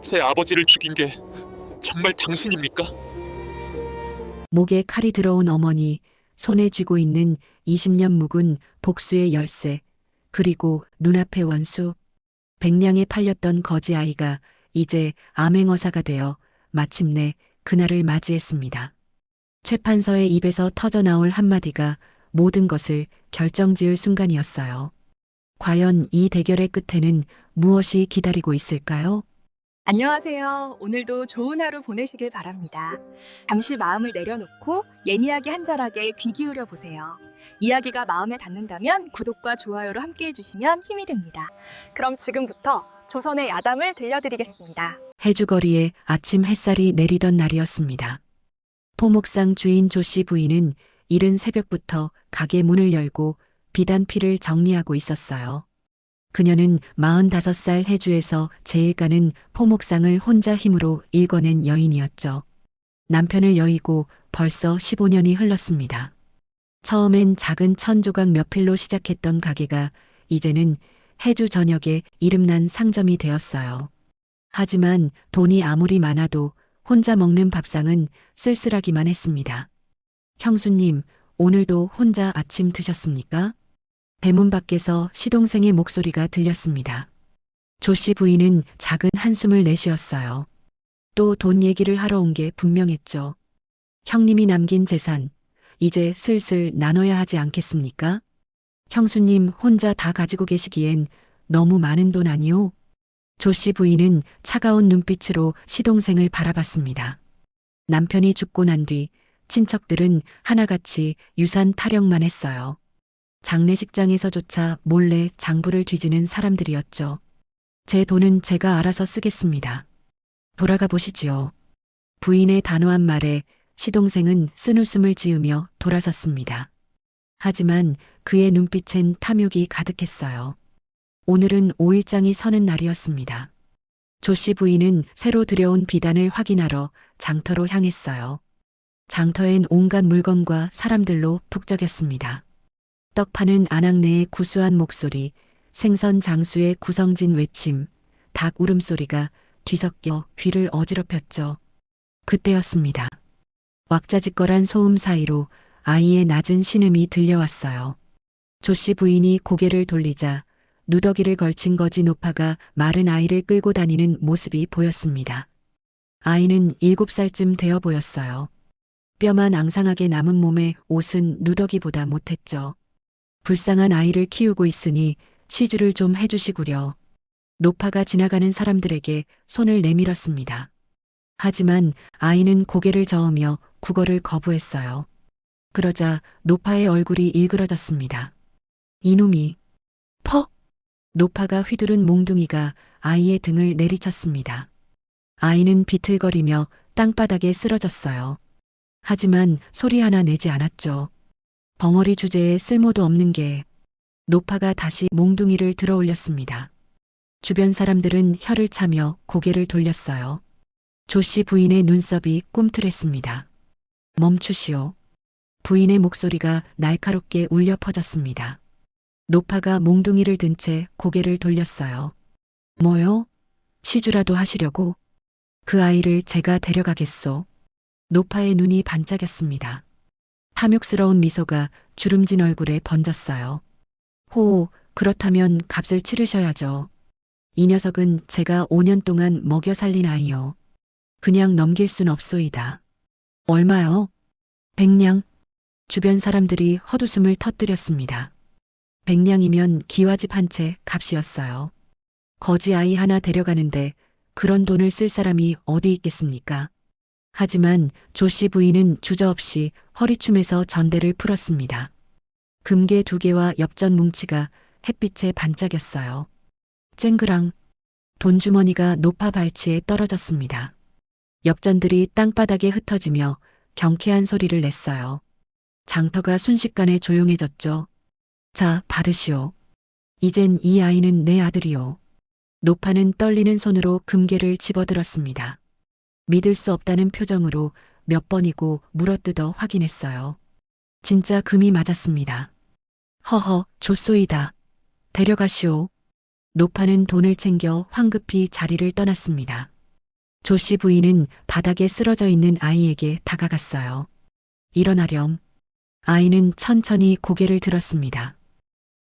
제 아버지를 죽인 게 정말 당신입니까? 목에 칼이 들어온 어머니, 손에 쥐고 있는 20년 묵은 복수의 열쇠, 그리고 눈앞의 원수, 백냥에 팔렸던 거지 아이가 이제 암행어사가 되어 마침내 그날을 맞이했습니다. 최판서의 입에서 터져나올 한마디가 모든 것을 결정지을 순간이었어요. 과연 이 대결의 끝에는 무엇이 기다리고 있을까요? 안녕하세요. 오늘도 좋은 하루 보내시길 바랍니다. 잠시 마음을 내려놓고 옛이야기 한 자락에 귀 기울여 보세요. 이야기가 마음에 닿는다면 구독과 좋아요로 함께 해주시면 힘이 됩니다. 그럼 지금부터 조선의 야담을 들려드리겠습니다. 해주거리에 아침 햇살이 내리던 날이었습니다. 포목상 주인 조씨 부인은 이른 새벽부터 가게 문을 열고 비단피를 정리하고 있었어요. 그녀는 45살 해주에서 제일 가는 포목상을 혼자 힘으로 일궈낸 여인이었죠. 남편을 여의고 벌써 15년이 흘렀습니다. 처음엔 작은 천조각 몇 필로 시작했던 가게가 이제는 해주 전역에 이름난 상점이 되었어요. 하지만 돈이 아무리 많아도 혼자 먹는 밥상은 쓸쓸하기만 했습니다. 형수님, 오늘도 혼자 아침 드셨습니까? 대문 밖에서 시동생의 목소리가 들렸습니다. 조씨 부인은 작은 한숨을 내쉬었어요. 또 돈 얘기를 하러 온 게 분명했죠. 형님이 남긴 재산, 이제 슬슬 나눠야 하지 않겠습니까? 형수님 혼자 다 가지고 계시기엔 너무 많은 돈 아니오? 조씨 부인은 차가운 눈빛으로 시동생을 바라봤습니다. 남편이 죽고 난 뒤 친척들은 하나같이 유산 타령만 했어요. 장례식장에서조차 몰래 장부를 뒤지는 사람들이었죠. 제 돈은 제가 알아서 쓰겠습니다. 돌아가 보시지요. 부인의 단호한 말에 시동생은 쓴웃음을 지으며 돌아섰습니다. 하지만 그의 눈빛엔 탐욕이 가득했어요. 오늘은 5일장이 서는 날이었습니다. 조씨 부인은 새로 들여온 비단을 확인하러 장터로 향했어요. 장터엔 온갖 물건과 사람들로 북적였습니다. 떡 파는 아낙네의 구수한 목소리, 생선 장수의 구성진 외침, 닭 울음소리가 뒤섞여 귀를 어지럽혔죠. 그때였습니다. 왁자지껄한 소음 사이로 아이의 낮은 신음이 들려왔어요. 조씨 부인이 고개를 돌리자 누더기를 걸친 거지 노파가 마른 아이를 끌고 다니는 모습이 보였습니다. 아이는 7살쯤 되어 보였어요. 뼈만 앙상하게 남은 몸에 옷은 누더기보다 못했죠. 불쌍한 아이를 키우고 있으니 시주를 좀 해주시구려. 노파가 지나가는 사람들에게 손을 내밀었습니다. 하지만 아이는 고개를 저으며 국어를 거부했어요. 그러자 노파의 얼굴이 일그러졌습니다. 이놈이, 퍽! 노파가 휘두른 몽둥이가 아이의 등을 내리쳤습니다. 아이는 비틀거리며 땅바닥에 쓰러졌어요. 하지만 소리 하나 내지 않았죠. 벙어리 주제에 쓸모도 없는 게 노파가 다시 몽둥이를 들어 올렸습니다. 주변 사람들은 혀를 차며 고개를 돌렸어요. 조씨 부인의 눈썹이 꿈틀했습니다. 멈추시오. 부인의 목소리가 날카롭게 울려 퍼졌습니다. 노파가 몽둥이를 든 채 고개를 돌렸어요. 뭐요? 시주라도 하시려고? 그 아이를 제가 데려가겠소. 노파의 눈이 반짝였습니다. 탐욕스러운 미소가 주름진 얼굴에 번졌어요. 호, 그렇다면 값을 치르셔야죠. 이 녀석은 제가 5년 동안 먹여 살린 아이요. 그냥 넘길 순 없소이다. 얼마요? 100냥. 주변 사람들이 헛웃음을 터뜨렸습니다. 100냥이면 기와집 한 채 값이었어요. 거지 아이 하나 데려가는데 그런 돈을 쓸 사람이 어디 있겠습니까? 하지만 조씨 부인은 주저없이 허리춤에서 전대를 풀었습니다. 금괴 2개와 엽전 뭉치가 햇빛에 반짝였어요. 쨍그랑 돈주머니가 노파 발치에 떨어졌습니다. 엽전들이 땅바닥에 흩어지며 경쾌한 소리를 냈어요. 장터가 순식간에 조용해졌죠. 자, 받으시오. 이젠 이 아이는 내 아들이오. 노파는 떨리는 손으로 금괴를 집어들었습니다. 믿을 수 없다는 표정으로 몇 번이고 물어뜯어 확인했어요. 진짜 금이 맞았습니다. 허허, 좋소이다. 데려가시오. 노파는 돈을 챙겨 황급히 자리를 떠났습니다. 조 씨 부인은 바닥에 쓰러져 있는 아이에게 다가갔어요. 일어나렴. 아이는 천천히 고개를 들었습니다.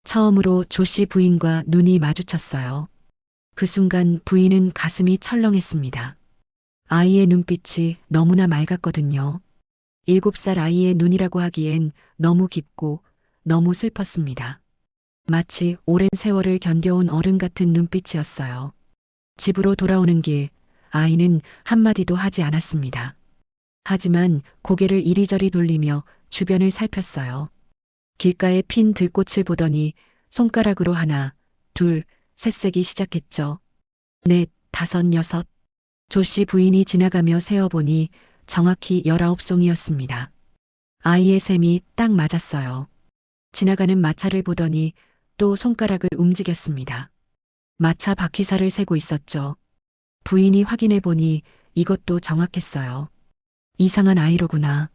처음으로 조 씨 부인과 눈이 마주쳤어요. 그 순간 부인은 가슴이 철렁했습니다. 아이의 눈빛이 너무나 맑았거든요. 7살 아이의 눈이라고 하기엔 너무 깊고 너무 슬펐습니다. 마치 오랜 세월을 견뎌온 어른 같은 눈빛이었어요. 집으로 돌아오는 길, 아이는 한마디도 하지 않았습니다. 하지만 고개를 이리저리 돌리며 주변을 살폈어요. 길가에 핀 들꽃을 보더니 손가락으로 하나, 둘, 셋 세기 시작했죠. 넷, 다섯, 여섯. 조 씨 부인이 지나가며 세어보니 정확히 19송이였습니다. 아이의 셈이 딱 맞았어요. 지나가는 마차를 보더니 또 손가락을 움직였습니다. 마차 바퀴살을 세고 있었죠. 부인이 확인해 보니 이것도 정확했어요. 이상한 아이로구나.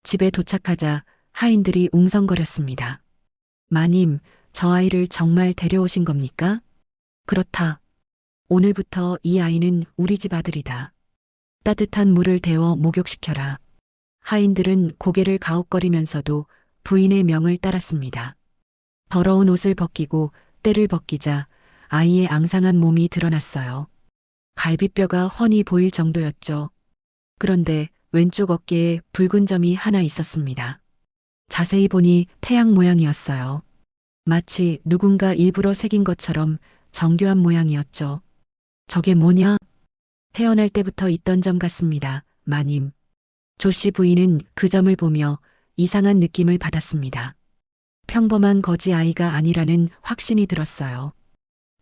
집에 도착하자 하인들이 웅성거렸습니다. 마님, 저 아이를 정말 데려오신 겁니까? 그렇다. 오늘부터 이 아이는 우리 집 아들이다. 따뜻한 물을 데워 목욕시켜라. 하인들은 고개를 가웃거리면서도 부인의 명을 따랐습니다. 더러운 옷을 벗기고 때를 벗기자 아이의 앙상한 몸이 드러났어요. 갈비뼈가 훤히 보일 정도였죠. 그런데 왼쪽 어깨에 붉은 점이 하나 있었습니다. 자세히 보니 태양 모양이었어요. 마치 누군가 일부러 새긴 것처럼 정교한 모양이었죠. 저게 뭐냐? 태어날 때부터 있던 점 같습니다, 마님. 조 씨 부인은 그 점을 보며 이상한 느낌을 받았습니다. 평범한 거지 아이가 아니라는 확신이 들었어요.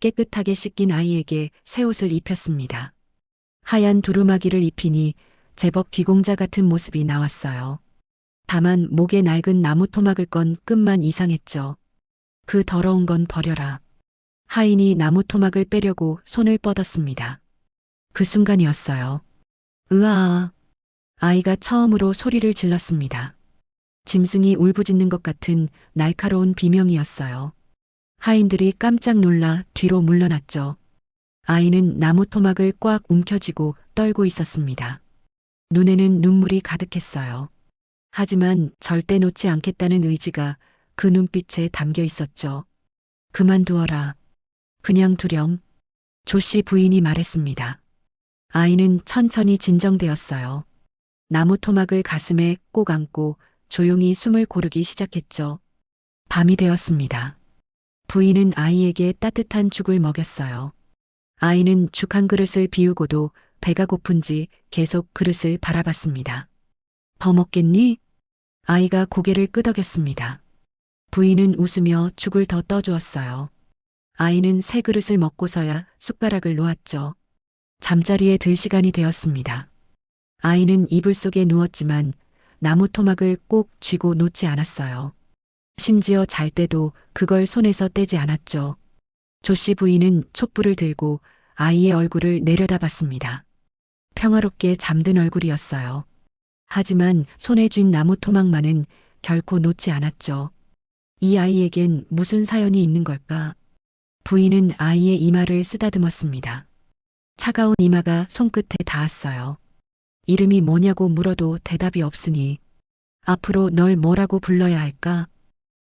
깨끗하게 씻긴 아이에게 새 옷을 입혔습니다. 하얀 두루마기를 입히니 제법 귀공자 같은 모습이 나왔어요. 다만 목에 낡은 나무 토막을 건 끝만 이상했죠. 그 더러운 건 버려라. 하인이 나무 토막을 빼려고 손을 뻗었습니다. 그 순간이었어요. 으아. 아이가 처음으로 소리를 질렀습니다. 짐승이 울부짖는 것 같은 날카로운 비명이었어요. 하인들이 깜짝 놀라 뒤로 물러났죠. 아이는 나무 토막을 꽉 움켜쥐고 떨고 있었습니다. 눈에는 눈물이 가득했어요. 하지만 절대 놓지 않겠다는 의지가 그 눈빛에 담겨 있었죠. 그만두어라. 그냥 두렴. 조 씨 부인이 말했습니다. 아이는 천천히 진정되었어요. 나무 토막을 가슴에 꼭 안고 조용히 숨을 고르기 시작했죠. 밤이 되었습니다. 부인은 아이에게 따뜻한 죽을 먹였어요. 아이는 죽 한 그릇을 비우고도 배가 고픈지 계속 그릇을 바라봤습니다. 더 먹겠니? 아이가 고개를 끄덕였습니다. 부인은 웃으며 죽을 더 떠주었어요. 아이는 새 그릇을 먹고서야 숟가락을 놓았죠. 잠자리에 들 시간이 되었습니다. 아이는 이불 속에 누웠지만 나무 토막을 꼭 쥐고 놓지 않았어요. 심지어 잘 때도 그걸 손에서 떼지 않았죠. 조 씨 부인은 촛불을 들고 아이의 얼굴을 내려다봤습니다. 평화롭게 잠든 얼굴이었어요. 하지만 손에 쥔 나무 토막만은 결코 놓지 않았죠. 이 아이에겐 무슨 사연이 있는 걸까? 부인은 아이의 이마를 쓰다듬었습니다. 차가운 이마가 손끝에 닿았어요. 이름이 뭐냐고 물어도 대답이 없으니 앞으로 널 뭐라고 불러야 할까?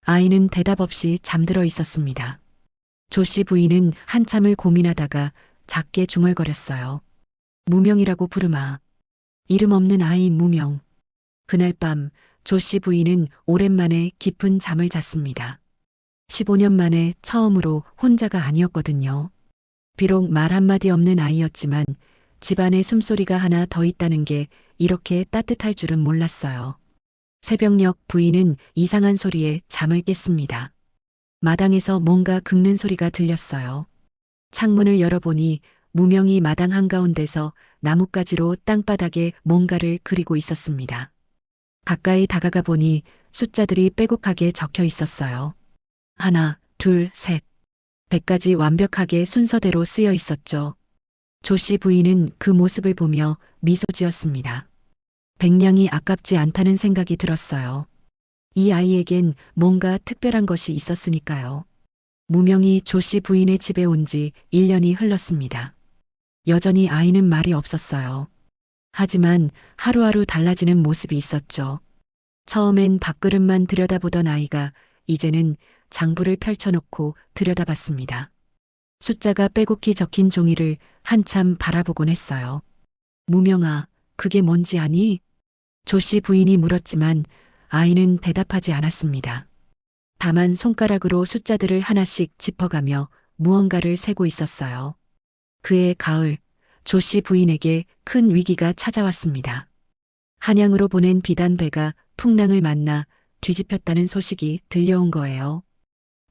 아이는 대답 없이 잠들어 있었습니다. 조 씨 부인은 한참을 고민하다가 작게 중얼거렸어요. 무명이라고 부르마. 이름 없는 아이 무명. 그날 밤 조 씨 부인은 오랜만에 깊은 잠을 잤습니다. 15년 만에 처음으로 혼자가 아니었거든요. 비록 말 한마디 없는 아이였지만 집안에 숨소리가 하나 더 있다는 게 이렇게 따뜻할 줄은 몰랐어요. 새벽녘 부인은 이상한 소리에 잠을 깼습니다. 마당에서 뭔가 긁는 소리가 들렸어요. 창문을 열어보니 무명이 마당 한가운데서 나뭇가지로 땅바닥에 뭔가를 그리고 있었습니다. 가까이 다가가 보니 숫자들이 빼곡하게 적혀 있었어요. 하나, 둘, 셋. 100까지 완벽하게 순서대로 쓰여 있었죠. 조 씨 부인은 그 모습을 보며 미소 지었습니다. 백냥이 아깝지 않다는 생각이 들었어요. 이 아이에겐 뭔가 특별한 것이 있었으니까요. 무명이 조 씨 부인의 집에 온 지 1년이 흘렀습니다. 여전히 아이는 말이 없었어요. 하지만 하루하루 달라지는 모습이 있었죠. 처음엔 밥그릇만 들여다보던 아이가 이제는 장부를 펼쳐놓고 들여다봤습니다. 숫자가 빼곡히 적힌 종이를 한참 바라보곤 했어요. 무명아, 그게 뭔지 아니? 조씨 부인이 물었지만 아이는 대답하지 않았습니다. 다만 손가락으로 숫자들을 하나씩 짚어가며 무언가를 세고 있었어요. 그해 가을, 조씨 부인에게 큰 위기가 찾아왔습니다. 한양으로 보낸 비단배가 풍랑을 만나 뒤집혔다는 소식이 들려온 거예요.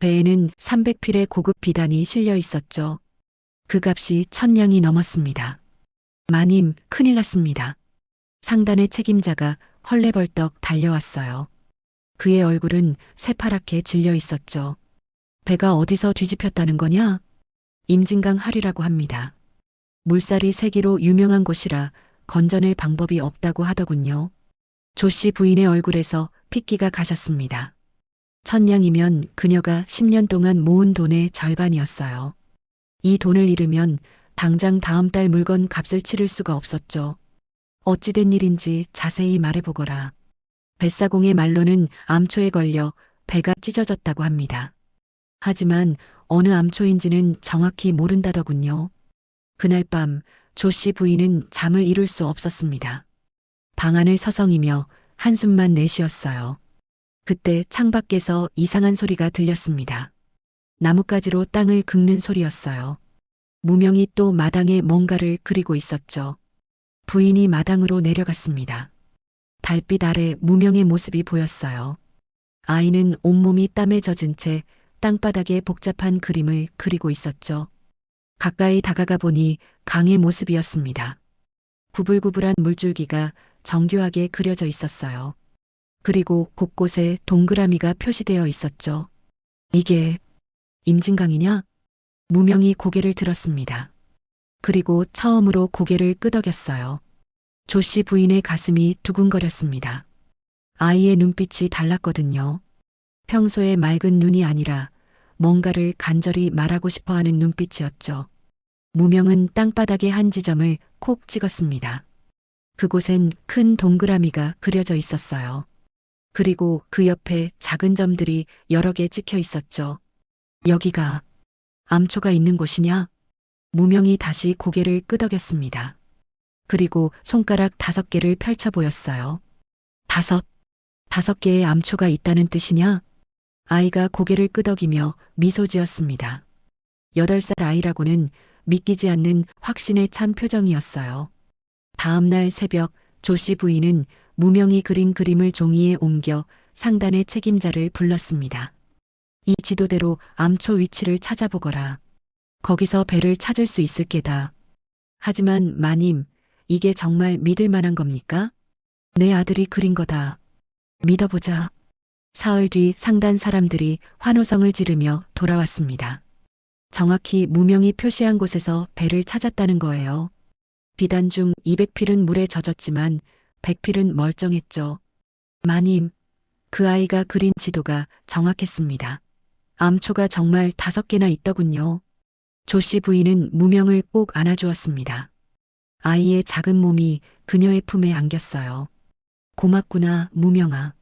배에는 300필의 고급 비단이 실려 있었죠. 그 값이 1000냥이 넘었습니다. 마님, 큰일 났습니다. 상단의 책임자가 헐레벌떡 달려왔어요. 그의 얼굴은 새파랗게 질려 있었죠. 배가 어디서 뒤집혔다는 거냐? 임진강 하류라고 합니다. 물살이 세기로 유명한 곳이라 건져낼 방법이 없다고 하더군요. 조씨 부인의 얼굴에서 핏기가 가셨습니다. 1000냥이면 그녀가 10년 동안 모은 돈의 절반이었어요. 이 돈을 잃으면 당장 다음 달 물건 값을 치를 수가 없었죠. 어찌된 일인지 자세히 말해보거라. 뱃사공의 말로는 암초에 걸려 배가 찢어졌다고 합니다. 하지만 어느 암초인지는 정확히 모른다더군요. 그날 밤 조씨 부인은 잠을 이룰 수 없었습니다. 방 안을 서성이며 한숨만 내쉬었어요. 그때 창밖에서 이상한 소리가 들렸습니다. 나뭇가지로 땅을 긁는 소리였어요. 무명이 또 마당에 뭔가를 그리고 있었죠. 부인이 마당으로 내려갔습니다. 달빛 아래 무명의 모습이 보였어요. 아이는 온몸이 땀에 젖은 채 땅바닥에 복잡한 그림을 그리고 있었죠. 가까이 다가가 보니 강의 모습이었습니다. 구불구불한 물줄기가 정교하게 그려져 있었어요. 그리고 곳곳에 동그라미가 표시되어 있었죠. 이게 임진강이냐? 무명이 고개를 들었습니다. 그리고 처음으로 고개를 끄덕였어요. 조씨 부인의 가슴이 두근거렸습니다. 아이의 눈빛이 달랐거든요. 평소의 맑은 눈이 아니라 뭔가를 간절히 말하고 싶어하는 눈빛이었죠. 무명은 땅바닥의 한 지점을 콕 찍었습니다. 그곳엔 큰 동그라미가 그려져 있었어요. 그리고 그 옆에 작은 점들이 여러 개 찍혀 있었죠. 여기가 암초가 있는 곳이냐? 무명이 다시 고개를 끄덕였습니다. 그리고 손가락 5개를 펼쳐 보였어요. 5 개의 암초가 있다는 뜻이냐? 아이가 고개를 끄덕이며 미소 지었습니다. 8살 아이라고는 믿기지 않는 확신에 찬 표정이었어요. 다음 날 새벽 조씨 부인은 무명이 그린 그림을 종이에 옮겨 상단의 책임자를 불렀습니다. 이 지도대로 암초 위치를 찾아보거라. 거기서 배를 찾을 수 있을 게다. 하지만 마님, 이게 정말 믿을 만한 겁니까? 내 아들이 그린 거다. 믿어보자. 사흘 뒤 상단 사람들이 환호성을 지르며 돌아왔습니다. 정확히 무명이 표시한 곳에서 배를 찾았다는 거예요. 비단 중 200필은 물에 젖었지만 100필은 멀쩡했죠. 마님, 그 아이가 그린 지도가 정확했습니다. 암초가 정말 5개나 있더군요. 조씨 부인은 무명을 꼭 안아주었습니다. 아이의 작은 몸이 그녀의 품에 안겼어요. 고맙구나, 무명아.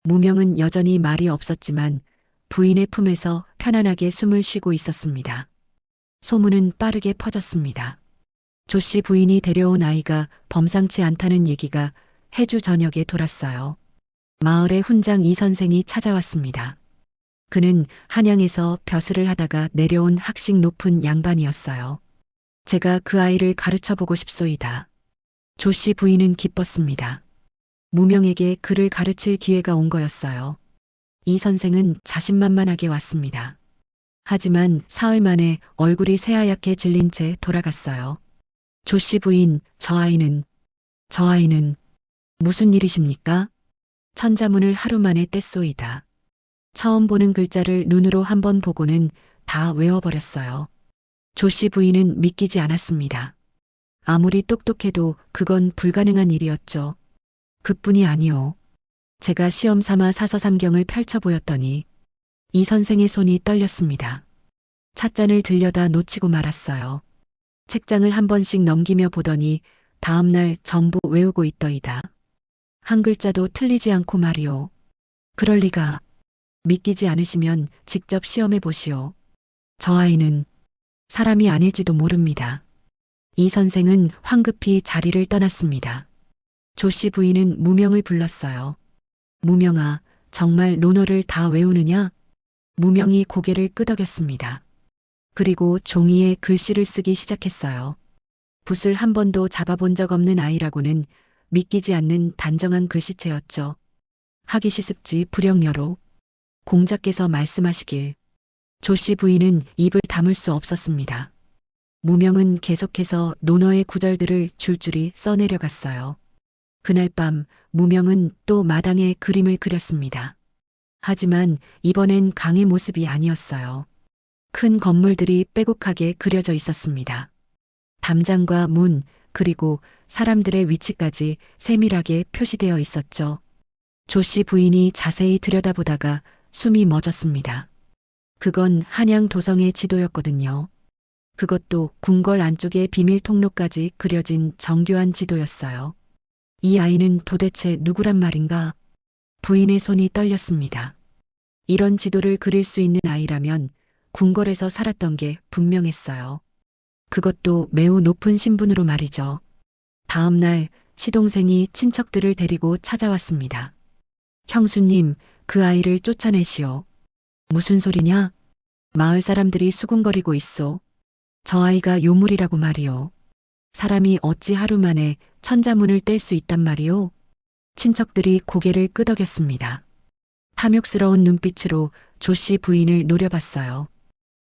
무명은 여전히 말이 없었지만 부인의 품에서 편안하게 숨을 쉬고 있었습니다. 소문은 빠르게 퍼졌습니다. 조씨 부인이 데려온 아이가 범상치 않다는 얘기가 해주 전역에 돌았어요. 마을의 훈장 이 선생이 찾아왔습니다. 그는 한양에서 벼슬을 하다가 내려온 학식 높은 양반이었어요. 제가 그 아이를 가르쳐보고 싶소이다. 조씨 부인은 기뻤습니다. 무명에게 그를 가르칠 기회가 온 거였어요. 이 선생은 자신만만하게 왔습니다. 하지만 사흘 만에 얼굴이 새하얗게 질린 채 돌아갔어요. 조씨 부인, 저 아이는 무슨 일이십니까? 천자문을 하루 만에 뗐소이다. 처음 보는 글자를 눈으로 한번 보고는 다 외워버렸어요. 조씨 부인은 믿기지 않았습니다. 아무리 똑똑해도 그건 불가능한 일이었죠. 그뿐이 아니오. 제가 시험 삼아 사서삼경을 펼쳐 보였더니 이 선생의 손이 떨렸습니다. 찻잔을 들려다 놓치고 말았어요. 책장을 한 번씩 넘기며 보더니 다음날 전부 외우고 있더이다. 한 글자도 틀리지 않고 말이오. 그럴 리가. 믿기지 않으시면 직접 시험해 보시오. 저 아이는 사람이 아닐지도 모릅니다. 이 선생은 황급히 자리를 떠났습니다. 조씨 부인은 무명을 불렀어요. 무명아, 정말 논어를 다 외우느냐? 무명이 고개를 끄덕였습니다. 그리고 종이에 글씨를 쓰기 시작했어요. 붓을 한 번도 잡아본 적 없는 아이라고는 믿기지 않는 단정한 글씨체였죠. 하기 시습지 불영여로 공자께서 말씀하시길. 조씨 부인은 입을 다물 수 없었습니다. 무명은 계속해서 논어의 구절들을 줄줄이 써내려갔어요. 그날 밤 무명은 또 마당에 그림을 그렸습니다. 하지만 이번엔 강의 모습이 아니었어요. 큰 건물들이 빼곡하게 그려져 있었습니다. 담장과 문, 그리고 사람들의 위치까지 세밀하게 표시되어 있었죠. 조씨 부인이 자세히 들여다보다가 숨이 멎었습니다. 그건 한양 도성의 지도였거든요. 그것도 궁궐 안쪽의 비밀 통로까지 그려진 정교한 지도였어요. 이 아이는 도대체 누구란 말인가? 부인의 손이 떨렸습니다. 이런 지도를 그릴 수 있는 아이라면 궁궐에서 살았던 게 분명했어요. 그것도 매우 높은 신분으로 말이죠. 다음 날 시동생이 친척들을 데리고 찾아왔습니다. 형수님, 그 아이를 쫓아내시오. 무슨 소리냐? 마을 사람들이 수군거리고 있소. 저 아이가 요물이라고 말이오. 사람이 어찌 하루 만에 천자문을 뗄 수 있단 말이오? 친척들이 고개를 끄덕였습니다. 탐욕스러운 눈빛으로 조씨 부인을 노려봤어요.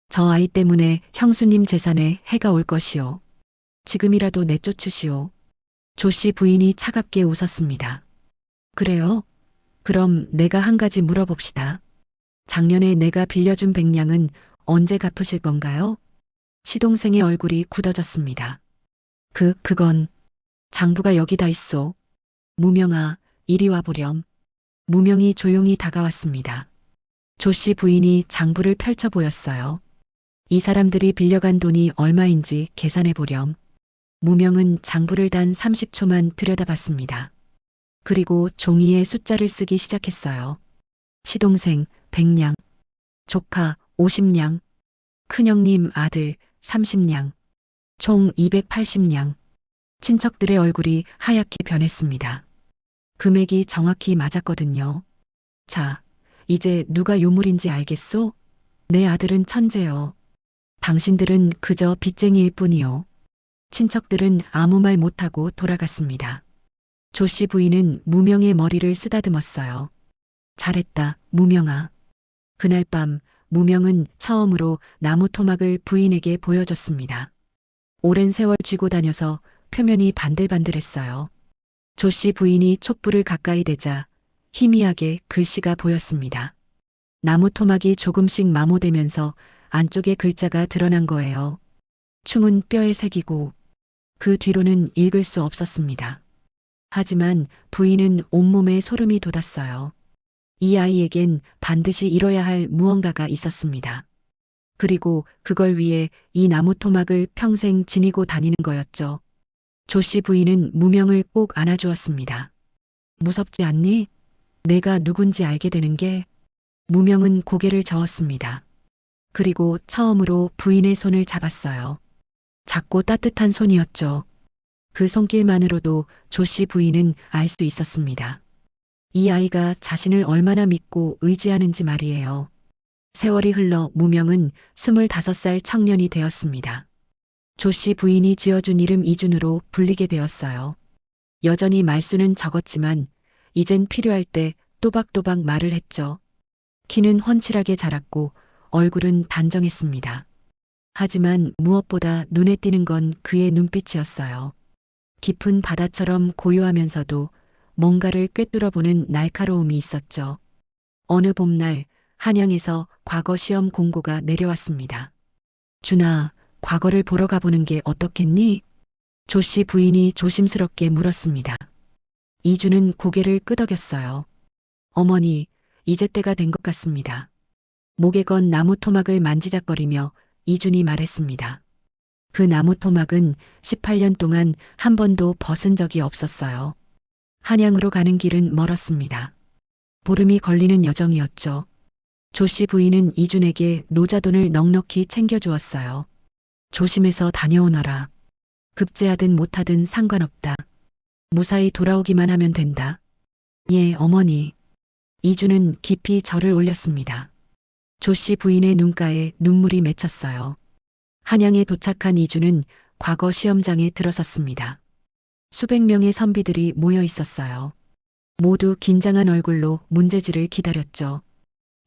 저 아이 때문에 형수님 재산에 해가 올 것이오. 지금이라도 내쫓으시오. 조씨 부인이 차갑게 웃었습니다. 그래요? 그럼 내가 한 가지 물어봅시다. 작년에 내가 빌려준 100냥은 언제 갚으실 건가요? 시동생의 얼굴이 굳어졌습니다. 그건 장부가 여기다 있소. 무명아, 이리 와보렴. 무명이 조용히 다가왔습니다. 조씨 부인이 장부를 펼쳐 보였어요. 이 사람들이 빌려간 돈이 얼마인지 계산해 보렴. 무명은 장부를 단 30초만 들여다봤습니다. 그리고 종이에 숫자를 쓰기 시작했어요. 시동생 100냥, 조카 50냥, 큰형님 아들 30냥, 총 280냥. 친척들의 얼굴이 하얗게 변했습니다. 금액이 정확히 맞았거든요. 자, 이제 누가 요물인지 알겠소? 내 아들은 천재요. 당신들은 그저 빚쟁이일 뿐이요. 친척들은 아무 말 못하고 돌아갔습니다. 조씨 부인은 무명의 머리를 쓰다듬었어요. 잘했다, 무명아. 그날 밤 무명은 처음으로 나무 토막을 부인에게 보여줬습니다. 오랜 세월 쥐고 다녀서 표면이 반들반들했어요. 조씨 부인이 촛불을 가까이 대자 희미하게 글씨가 보였습니다. 나무 토막이 조금씩 마모되면서 안쪽에 글자가 드러난 거예요. 춤은 뼈에 새기고 그 뒤로는 읽을 수 없었습니다. 하지만 부인은 온몸에 소름이 돋았어요. 이 아이에겐 반드시 이뤄야 할 무언가가 있었습니다. 그리고 그걸 위해 이 나무 토막을 평생 지니고 다니는 거였죠. 조씨 부인은 무명을 꼭 안아주었습니다. 무섭지 않니? 내가 누군지 알게 되는 게. 무명은 고개를 저었습니다. 그리고 처음으로 부인의 손을 잡았어요. 작고 따뜻한 손이었죠. 그 손길만으로도 조씨 부인은 알 수 있었습니다. 이 아이가 자신을 얼마나 믿고 의지하는지 말이에요. 세월이 흘러 무명은 25살 청년이 되었습니다. 조씨 부인이 지어준 이름 이준으로 불리게 되었어요. 여전히 말수는 적었지만 이젠 필요할 때 또박또박 말을 했죠. 키는 훤칠하게 자랐고 얼굴은 단정했습니다. 하지만 무엇보다 눈에 띄는 건 그의 눈빛이었어요. 깊은 바다처럼 고요하면서도 뭔가를 꿰뚫어보는 날카로움이 있었죠. 어느 봄날 한양에서 과거 시험 공고가 내려왔습니다. 준아, 과거를 보러 가보는 게 어떻겠니? 조씨 부인이 조심스럽게 물었습니다. 이준은 고개를 끄덕였어요. 어머니, 이제 때가 된 것 같습니다. 목에 건 나무 토막을 만지작거리며 이준이 말했습니다. 그 나무 토막은 18년 동안 한 번도 벗은 적이 없었어요. 한양으로 가는 길은 멀었습니다. 보름이 걸리는 여정이었죠. 조 씨 부인은 이준에게 노자돈을 넉넉히 챙겨주었어요. 조심해서 다녀오너라. 급제하든 못하든 상관없다. 무사히 돌아오기만 하면 된다. 예, 어머니. 이준은 깊이 절을 올렸습니다. 조 씨 부인의 눈가에 눈물이 맺혔어요. 한양에 도착한 이준은 과거 시험장에 들어섰습니다. 수백 명의 선비들이 모여 있었어요. 모두 긴장한 얼굴로 문제지를 기다렸죠.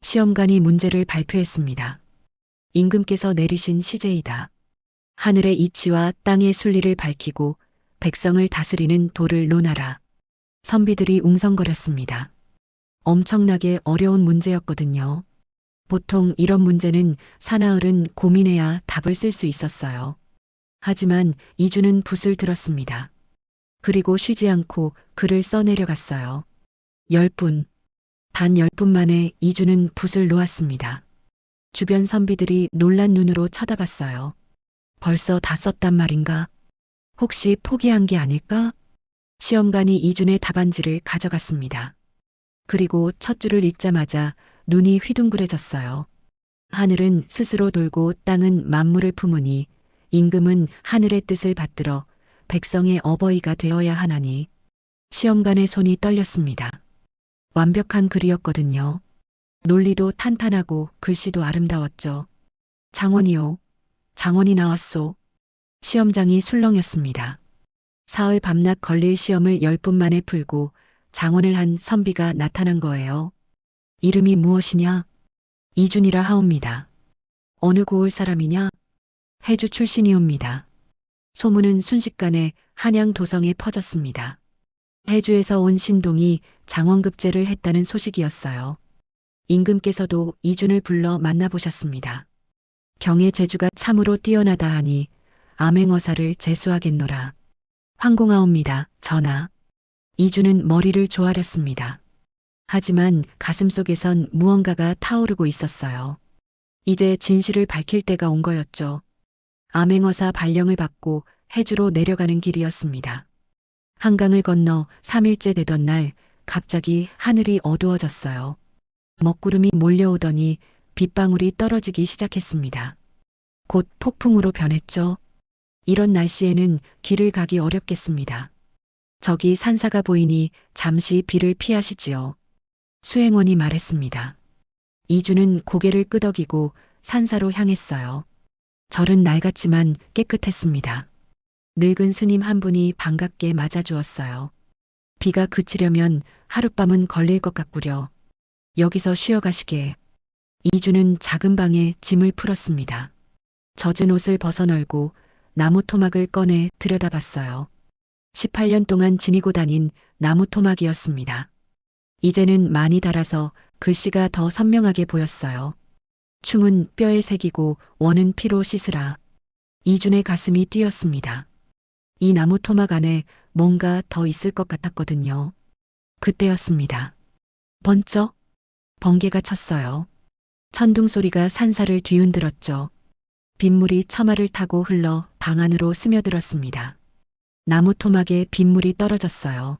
시험관이 문제를 발표했습니다. 임금께서 내리신 시제이다. 하늘의 이치와 땅의 순리를 밝히고 백성을 다스리는 도를 논하라. 선비들이 웅성거렸습니다. 엄청나게 어려운 문제였거든요. 보통 이런 문제는 사나흘은 고민해야 답을 쓸 수 있었어요. 하지만 이준은 붓을 들었습니다. 그리고 쉬지 않고 글을 써내려갔어요. 10분. 단 10분 만에 이준은 붓을 놓았습니다. 주변 선비들이 놀란 눈으로 쳐다봤어요. 벌써 다 썼단 말인가? 혹시 포기한 게 아닐까? 시험관이 이준의 답안지를 가져갔습니다. 그리고 첫 줄을 읽자마자 눈이 휘둥그레졌어요. 하늘은 스스로 돌고 땅은 만물을 품으니 임금은 하늘의 뜻을 받들어 백성의 어버이가 되어야 하나니. 시험관의 손이 떨렸습니다. 완벽한 글이었거든요. 논리도 탄탄하고 글씨도 아름다웠죠. 장원이요. 장원이 나왔소. 시험장이 술렁였습니다. 사흘 밤낮 걸릴 시험을 10분 만에 풀고 장원을 한 선비가 나타난 거예요. 이름이 무엇이냐? 이준이라 하옵니다. 어느 고을 사람이냐? 해주 출신이옵니다. 소문은 순식간에 한양 도성에 퍼졌습니다. 해주에서 온 신동이 장원급제를 했다는 소식이었어요. 임금께서도 이준을 불러 만나보셨습니다. 경의 재주가 참으로 뛰어나다 하니 암행어사를 제수하겠노라. 황공하옵니다, 전하. 이준은 머리를 조아렸습니다. 하지만 가슴속에선 무언가가 타오르고 있었어요. 이제 진실을 밝힐 때가 온 거였죠. 암행어사 발령을 받고 해주로 내려가는 길이었습니다. 한강을 건너 3일째 되던 날 갑자기 하늘이 어두워졌어요. 먹구름이 몰려오더니 빗방울이 떨어지기 시작했습니다. 곧 폭풍으로 변했죠. 이런 날씨에는 길을 가기 어렵겠습니다. 저기 산사가 보이니 잠시 비를 피하시지요. 수행원이 말했습니다. 이준은 고개를 끄덕이고 산사로 향했어요. 절은 낡았지만 깨끗했습니다. 늙은 스님 한 분이 반갑게 맞아주었어요. 비가 그치려면 하룻밤은 걸릴 것 같구려. 여기서 쉬어가시게. 이준은 작은 방에 짐을 풀었습니다. 젖은 옷을 벗어널고 나무 토막을 꺼내 들여다봤어요. 18년 동안 지니고 다닌 나무 토막이었습니다. 이제는 많이 닳아서 글씨가 더 선명하게 보였어요. 충은 뼈에 새기고 원은 피로 씻으라. 이준의 가슴이 뛰었습니다. 이 나무 토막 안에 뭔가 더 있을 것 같았거든요. 그때였습니다. 번쩍 번개가 쳤어요. 천둥 소리가 산사를 뒤흔들었죠. 빗물이 처마를 타고 흘러 방 안으로 스며들었습니다. 나무 토막에 빗물이 떨어졌어요.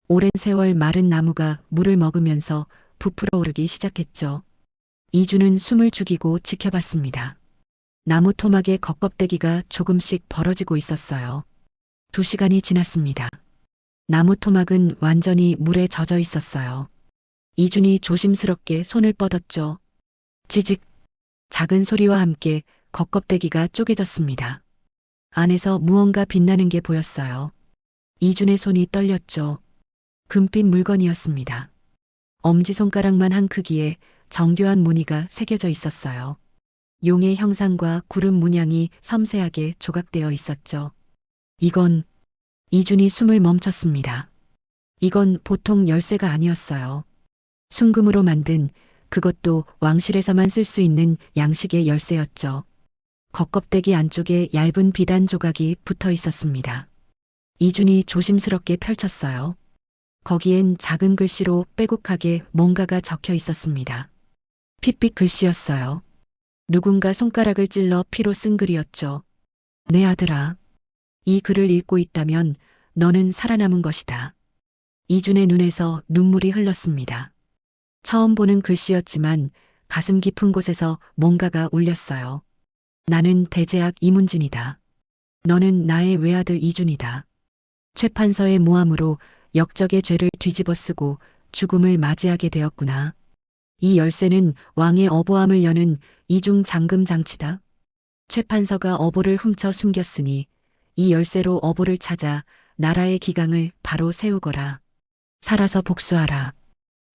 오랜 세월 마른 나무가 물을 먹으면서 부풀어 오르기 시작했죠. 이준은 숨을 죽이고 지켜봤습니다. 나무 토막의 겉껍데기가 조금씩 벌어지고 있었어요. 2시간이 지났습니다. 나무 토막은 완전히 물에 젖어 있었어요. 이준이 조심스럽게 손을 뻗었죠. 지직! 작은 소리와 함께 겉껍데기가 쪼개졌습니다. 안에서 무언가 빛나는 게 보였어요. 이준의 손이 떨렸죠. 금빛 물건이었습니다. 엄지손가락만 한 크기의 정교한 무늬가 새겨져 있었어요. 용의 형상과 구름 문양이 섬세하게 조각되어 있었죠. 이건 이준이 숨을 멈췄습니다. 이건 보통 열쇠가 아니었어요. 순금으로 만든, 그것도 왕실에서만 쓸 수 있는 양식의 열쇠였죠. 겉껍데기 안쪽에 얇은 비단 조각이 붙어 있었습니다. 이준이 조심스럽게 펼쳤어요. 거기엔 작은 글씨로 빼곡하게 뭔가가 적혀 있었습니다. 핏빛 글씨였어요. 누군가 손가락을 찔러 피로 쓴 글이었죠. 내 아들아, 이 글을 읽고 있다면 너는 살아남은 것이다. 이준의 눈에서 눈물이 흘렀습니다. 처음 보는 글씨였지만 가슴 깊은 곳에서 뭔가가 울렸어요. 나는 대제학 이문진이다. 너는 나의 외아들 이준이다. 최판서의 모함으로 역적의 죄를 뒤집어쓰고 죽음을 맞이하게 되었구나. 이 열쇠는 왕의 어보함을 여는 이중 잠금 장치다. 최판서가 어보를 훔쳐 숨겼으니 이 열쇠로 어보를 찾아 나라의 기강을 바로 세우거라. 살아서 복수하라.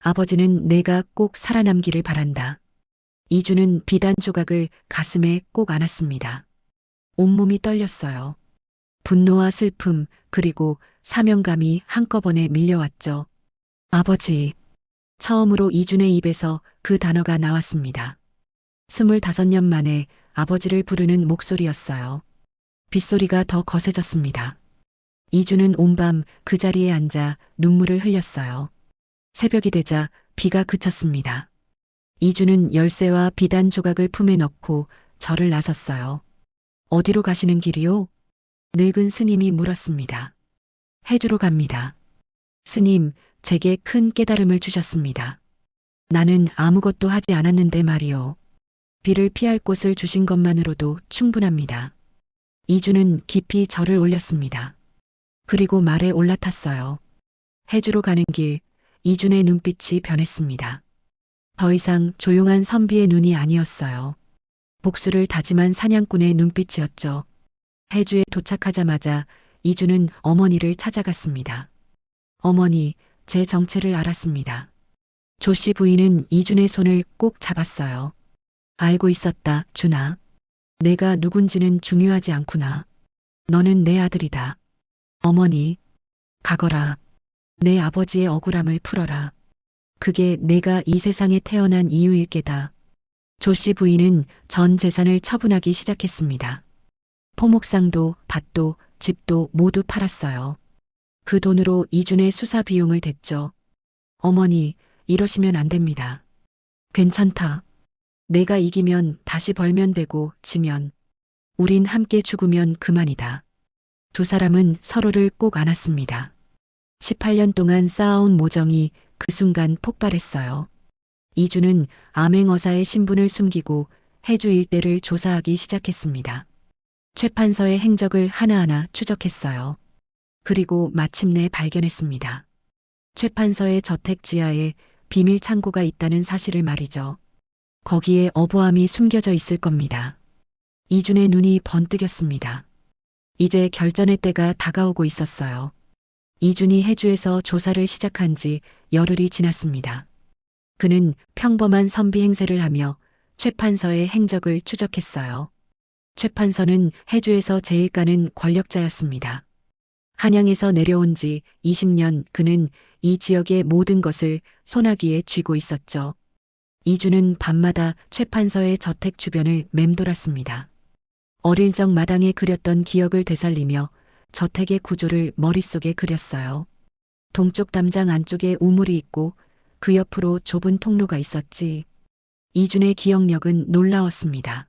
아버지는 내가 꼭 살아남기를 바란다. 이준은 비단 조각을 가슴에 꼭 안았습니다. 온몸이 떨렸어요. 분노와 슬픔 그리고 사명감이 한꺼번에 밀려왔죠. 아버지. 처음으로 이준의 입에서 그 단어가 나왔습니다. 25년 만에 아버지를 부르는 목소리였어요. 빗소리가 더 거세졌습니다. 이준은 온밤 그 자리에 앉아 눈물을 흘렸어요. 새벽이 되자 비가 그쳤습니다. 이준은 열쇠와 비단 조각을 품에 넣고 절을 나섰어요. 어디로 가시는 길이요? 늙은 스님이 물었습니다. 해주로 갑니다. 스님, 제게 큰 깨달음을 주셨습니다. 나는 아무것도 하지 않았는데 말이요. 비를 피할 곳을 주신 것만으로도 충분합니다. 이준은 깊이 절을 올렸습니다. 그리고 말에 올라탔어요. 해주로 가는 길, 이준의 눈빛이 변했습니다. 더 이상 조용한 선비의 눈이 아니었어요. 복수를 다짐한 사냥꾼의 눈빛이었죠. 해주에 도착하자마자 이준은 어머니를 찾아갔습니다. 어머니, 제 정체를 알았습니다. 조씨 부인은 이준의 손을 꼭 잡았어요. 알고 있었다, 준아. 내가 누군지는 중요하지 않구나. 너는 내 아들이다. 어머니, 가거라. 내 아버지의 억울함을 풀어라. 그게 내가 이 세상에 태어난 이유일 게다. 조씨 부인은 전 재산을 처분하기 시작했습니다. 포목상도, 밭도, 집도 모두 팔았어요. 그 돈으로 이준의 수사 비용을 댔죠. 어머니, 이러시면 안 됩니다. 괜찮다. 내가 이기면 다시 벌면 되고 지면 우린 함께 죽으면 그만이다. 두 사람은 서로를 꼭 안았습니다. 18년 동안 쌓아온 모정이 그 순간 폭발했어요. 이준은 암행어사의 신분을 숨기고 해주 일대를 조사하기 시작했습니다. 최판서의 행적을 하나하나 추적했어요. 그리고 마침내 발견했습니다. 최판서의 저택 지하에 비밀 창고가 있다는 사실을 말이죠. 거기에 어보함이 숨겨져 있을 겁니다. 이준의 눈이 번뜩였습니다. 이제 결전의 때가 다가오고 있었어요. 이준이 해주에서 조사를 시작한 지 열흘이 지났습니다. 그는 평범한 선비 행세를 하며 최판서의 행적을 추적했어요. 최판서는 해주에서 제일 가는 권력자였습니다. 한양에서 내려온 지 20년 그는 이 지역의 모든 것을 손아귀에 쥐고 있었죠. 이준은 밤마다 최판서의 저택 주변을 맴돌았습니다. 어릴 적 마당에 그렸던 기억을 되살리며 저택의 구조를 머릿속에 그렸어요. 동쪽 담장 안쪽에 우물이 있고 그 옆으로 좁은 통로가 있었지. 이준의 기억력은 놀라웠습니다.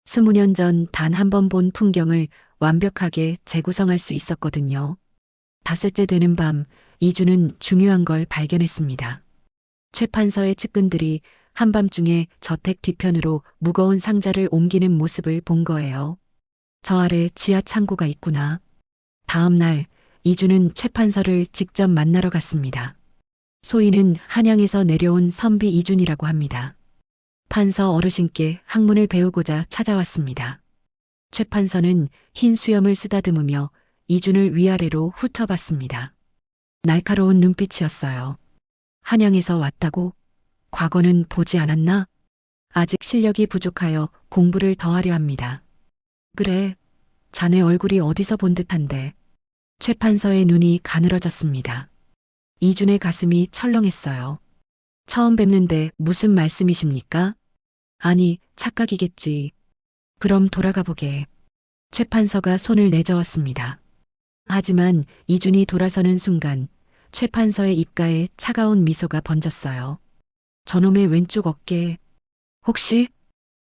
20년 전 단 한 번 본 풍경을 완벽하게 재구성할 수 있었거든요. 닷새째 되는 밤, 이준은 중요한 걸 발견했습니다. 최판서의 측근들이 한밤중에 저택 뒤편으로 무거운 상자를 옮기는 모습을 본 거예요. 저 아래 지하 창고가 있구나. 다음 날, 이준은 최판서를 직접 만나러 갔습니다. 소인은 한양에서 내려온 선비 이준이라고 합니다. 판서 어르신께 학문을 배우고자 찾아왔습니다. 최판서는 흰 수염을 쓰다듬으며 이준을 위아래로 훑어봤습니다. 날카로운 눈빛이었어요. 한양에서 왔다고? 과거는 보지 않았나? 아직 실력이 부족하여 공부를 더 하려 합니다. 그래, 자네 얼굴이 어디서 본 듯한데. 최판서의 눈이 가늘어졌습니다. 이준의 가슴이 철렁했어요. 처음 뵙는데 무슨 말씀이십니까? 아니, 착각이겠지. 그럼 돌아가 보게. 최판서가 손을 내저었습니다. 하지만 이준이 돌아서는 순간 최판서의 입가에 차가운 미소가 번졌어요. 저놈의 왼쪽 어깨에 혹시?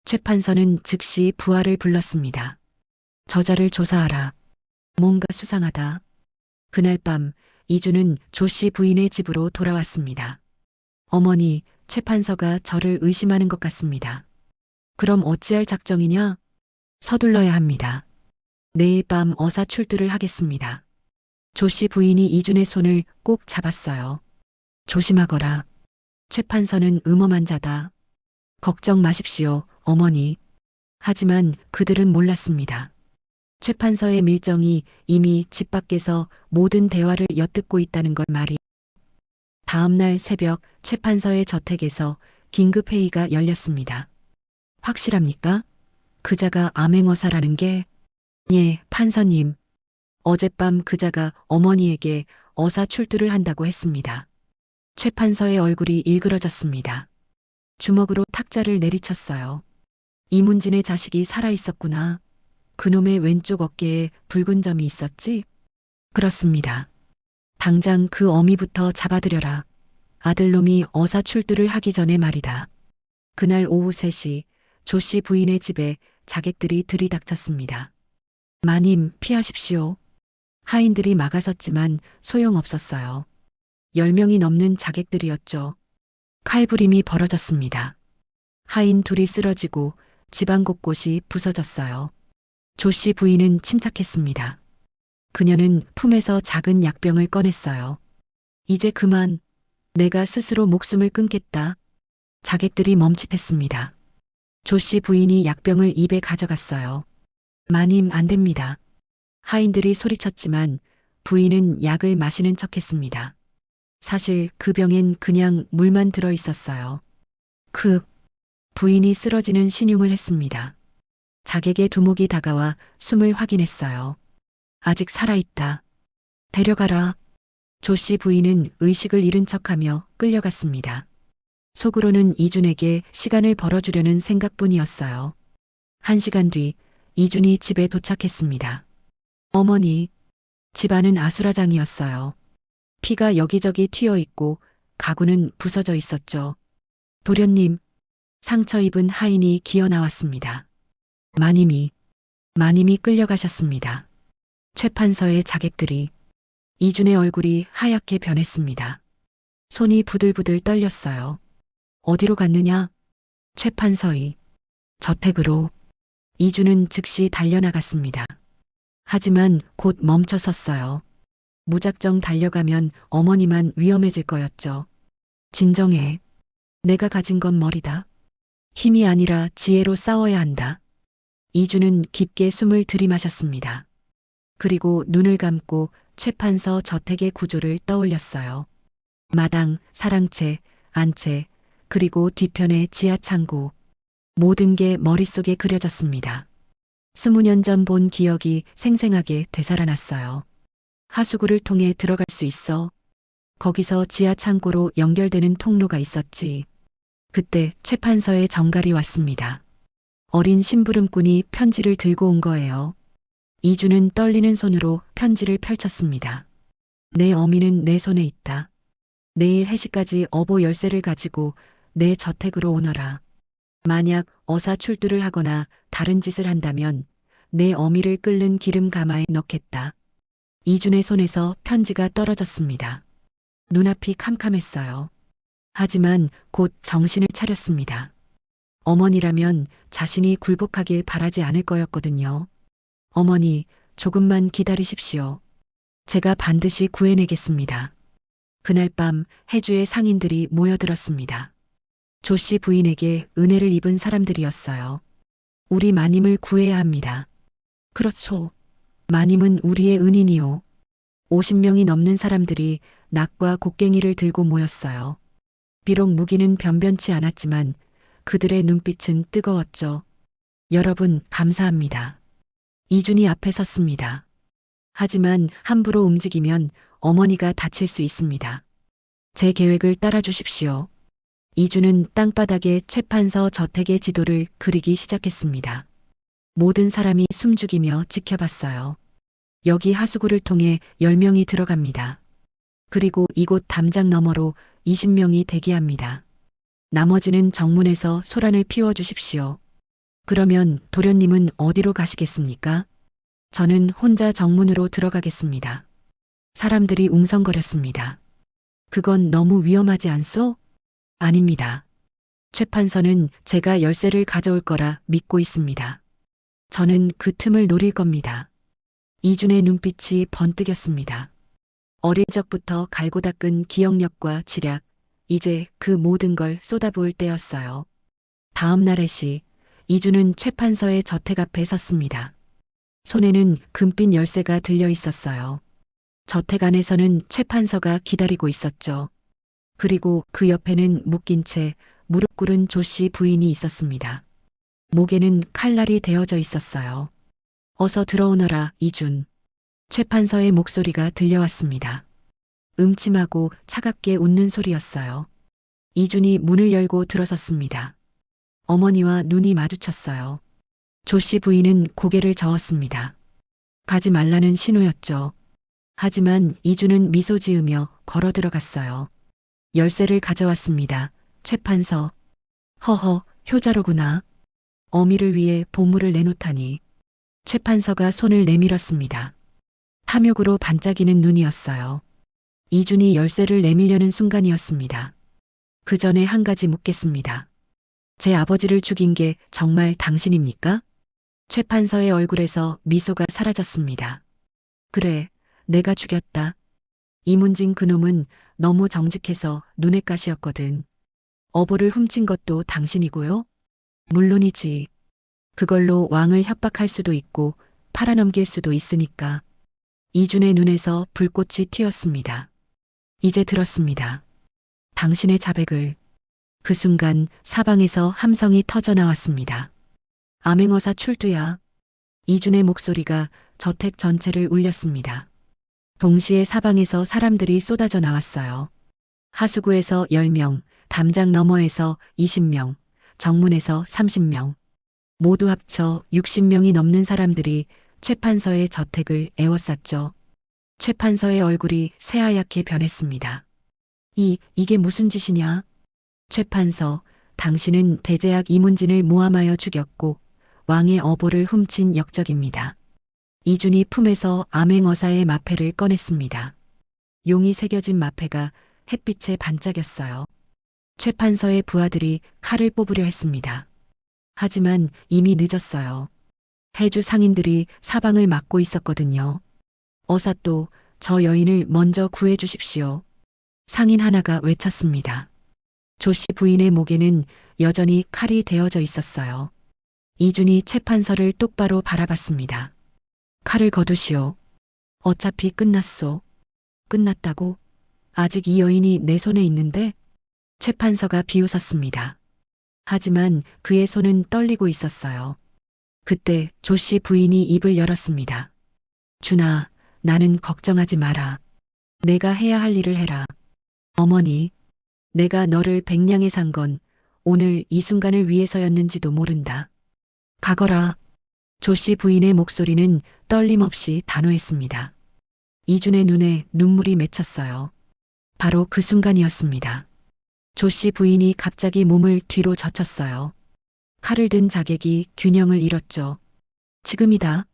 최판서는 즉시 부하를 불렀습니다. 저자를 조사하라. 뭔가 수상하다. 그날 밤 이주는 조 씨 부인의 집으로 돌아왔습니다. 어머니, 최 판서가 저를 의심하는 것 같습니다. 그럼 어찌할 작정이냐? 서둘러야 합니다. 내일 밤 어사 출두를 하겠습니다. 조 씨 부인이 이준의 손을 꼭 잡았어요. 조심하거라. 최 판서는 음험한 자다. 걱정 마십시오, 어머니. 하지만 그들은 몰랐습니다. 최 판서의 밀정이 이미 집 밖에서 모든 대화를 엿듣고 있다는 걸 말이. 다음 날 새벽 최 판서의 저택에서 긴급 회의가 열렸습니다. 확실합니까? 그자가 암행어사라는 게? 예, 판서님. 어젯밤 그자가 어머니에게 어사 출두를 한다고 했습니다. 최 판서의 얼굴이 일그러졌습니다. 주먹으로 탁자를 내리쳤어요. 이문진의 자식이 살아있었구나. 그놈의 왼쪽 어깨에 붉은 점이 있었지? 그렇습니다. 당장 그 어미부터 잡아들여라. 아들놈이 어사 출두를 하기 전에 말이다. 그날 오후 3시 조 씨 부인의 집에 자객들이 들이닥쳤습니다. 마님, 피하십시오. 하인들이 막아섰지만 소용없었어요. 10명이 넘는 자객들이었죠. 칼부림이 벌어졌습니다. 하인 둘이 쓰러지고 집안 곳곳이 부서졌어요. 조 씨 부인은 침착했습니다. 그녀는 품에서 작은 약병을 꺼냈어요. 이제 그만. 내가 스스로 목숨을 끊겠다. 자객들이 멈칫했습니다. 조 씨 부인이 약병을 입에 가져갔어요. 마님, 안 됩니다. 하인들이 소리쳤지만 부인은 약을 마시는 척했습니다. 사실 그 병엔 그냥 물만 들어 있었어요. 부인이 쓰러지는 신용을 했습니다. 자객의 두목이 다가와 숨을 확인했어요. 아직 살아있다. 데려가라. 조 씨 부인은 의식을 잃은 척하며 끌려갔습니다. 속으로는 이준에게 시간을 벌어주려는 생각뿐이었어요. 1시간 뒤 이준이 집에 도착했습니다. 어머니, 집안은 아수라장이었어요. 피가 여기저기 튀어 있고 가구는 부서져 있었죠. 도련님, 상처 입은 하인이 기어 나왔습니다. 마님이 끌려가셨습니다. 최 판서의 자객들이. 이준의 얼굴이 하얗게 변했습니다. 손이 부들부들 떨렸어요. 어디로 갔느냐? 최 판서의 저택으로. 이준은 즉시 달려나갔습니다. 하지만 곧 멈춰 섰어요. 무작정 달려가면 어머니만 위험해질 거였죠. 진정해. 내가 가진 건 머리다. 힘이 아니라 지혜로 싸워야 한다. 이준은 깊게 숨을 들이마셨습니다. 그리고 눈을 감고 최 판서 저택의 구조를 떠올렸어요. 마당, 사랑채, 안채, 그리고 뒤편의 지하 창고. 모든 게 머릿속에 그려졌습니다. 20년 전 본 기억이 생생하게 되살아났어요. 하수구를 통해 들어갈 수 있어. 거기서 지하 창고로 연결되는 통로가 있었지. 그때 최 판서의 정갈이 왔습니다. 어린 심부름꾼이 편지를 들고 온 거예요. 이주는 떨리는 손으로 편지를 펼쳤습니다. 내 어미는 내 손에 있다. 내일 해시까지 어보 열쇠를 가지고 내 저택으로 오너라. 만약 어사 출두를 하거나 다른 짓을 한다면 내 어미를 끓는 기름 가마에 넣겠다. 이준의 손에서 편지가 떨어졌습니다. 눈앞이 캄캄했어요. 하지만 곧 정신을 차렸습니다. 어머니라면 자신이 굴복하길 바라지 않을 거였거든요. 어머니, 조금만 기다리십시오. 제가 반드시 구해내겠습니다. 그날 밤 해주의 상인들이 모여들었습니다. 조 씨 부인에게 은혜를 입은 사람들이었어요. 우리 마님을 구해야 합니다. 그렇소. 마님은 우리의 은인이요. 50명이 넘는 사람들이 낙과 곡괭이를 들고 모였어요. 비록 무기는 변변치 않았지만 그들의 눈빛은 뜨거웠죠. 여러분, 감사합니다. 이준이 앞에 섰습니다. 하지만 함부로 움직이면 어머니가 다칠 수 있습니다. 제 계획을 따라 주십시오. 이준은 땅바닥에 최 판서 저택의 지도를 그리기 시작했습니다. 모든 사람이 숨죽이며 지켜봤어요. 여기 하수구를 통해 10명이 들어갑니다. 그리고 이곳 담장 너머로 20명이 대기합니다. 나머지는 정문에서 소란을 피워 주십시오. 그러면 도련님은 어디로 가시겠습니까? 저는 혼자 정문으로 들어가겠습니다. 사람들이 웅성거렸습니다. 그건 너무 위험하지 않소? 아닙니다. 최 판서는 제가 열쇠를 가져올 거라 믿고 있습니다. 저는 그 틈을 노릴 겁니다. 이준의 눈빛이 번뜩였습니다. 어릴 적부터 갈고 닦은 기억력과 지략, 이제 그 모든 걸 쏟아부을 때였어요. 다음 날 해시, 이준은 최 판서의 저택 앞에 섰습니다. 손에는 금빛 열쇠가 들려 있었어요. 저택 안에서는 최 판서가 기다리고 있었죠. 그리고 그 옆에는 묶인 채 무릎 꿇은 조 씨 부인이 있었습니다. 목에는 칼날이 대어져 있었어요. 어서 들어오너라, 이준. 최 판서의 목소리가 들려왔습니다. 음침하고 차갑게 웃는 소리였어요. 이준이 문을 열고 들어섰습니다. 어머니와 눈이 마주쳤어요. 조 씨 부인은 고개를 저었습니다. 가지 말라는 신호였죠. 하지만 이준은 미소 지으며 걸어 들어갔어요. 열쇠를 가져왔습니다. 최 판서. 허허, 효자로구나. 어미를 위해 보물을 내놓다니. 최 판서가 손을 내밀었습니다. 탐욕으로 반짝이는 눈이었어요. 이준이 열쇠를 내밀려는 순간이었습니다. 그 전에 한 가지 묻겠습니다. 제 아버지를 죽인 게 정말 당신입니까? 최 판서의 얼굴에서 미소가 사라졌습니다. 그래, 내가 죽였다. 이문진 그놈은 너무 정직해서 눈엣 가시였거든. 어보를 훔친 것도 당신이고요? 물론이지. 그걸로 왕을 협박할 수도 있고 팔아넘길 수도 있으니까. 이준의 눈에서 불꽃이 튀었습니다. 이제 들었습니다. 당신의 자백을. 그 순간 사방에서 함성이 터져 나왔습니다. 암행어사 출두야. 이준의 목소리가 저택 전체를 울렸습니다. 동시에 사방에서 사람들이 쏟아져 나왔어요. 하수구에서 10명, 담장 너머에서 20명, 정문에서 30명. 모두 합쳐 60명이 넘는 사람들이 최 판서의 저택을 에워쌌죠. 최 판서의 얼굴이 새하얗게 변했습니다. 이게 무슨 짓이냐? 최 판서, 당신은 대제학 이문진을 모함하여 죽였고 왕의 어보를 훔친 역적입니다. 이준이 품에서 암행어사의 마패를 꺼냈습니다. 용이 새겨진 마패가 햇빛에 반짝였어요. 최 판서의 부하들이 칼을 뽑으려 했습니다. 하지만 이미 늦었어요. 해주 상인들이 사방을 막고 있었거든요. 어사 또 저 여인을 먼저 구해 주십시오. 상인 하나가 외쳤습니다. 조 씨 부인의 목에는 여전히 칼이 대어져 있었어요. 이준이 최 판서를 똑바로 바라봤습니다. 칼을 거두시오. 어차피 끝났소. 끝났다고? 아직 이 여인이 내 손에 있는데? 최 판서가 비웃었습니다. 하지만 그의 손은 떨리고 있었어요. 그때 조 씨 부인이 입을 열었습니다. 준아, 나는 걱정하지 마라. 내가 해야 할 일을 해라. 어머니, 내가 너를 백냥에 산 건 오늘 이 순간을 위해서였는지도 모른다. 가거라. 조 씨 부인의 목소리는 떨림없이 단호했습니다. 이준의 눈에 눈물이 맺혔어요. 바로 그 순간이었습니다. 조 씨 부인이 갑자기 몸을 뒤로 젖혔어요. 칼을 든 자객이 균형을 잃었죠. 지금이다.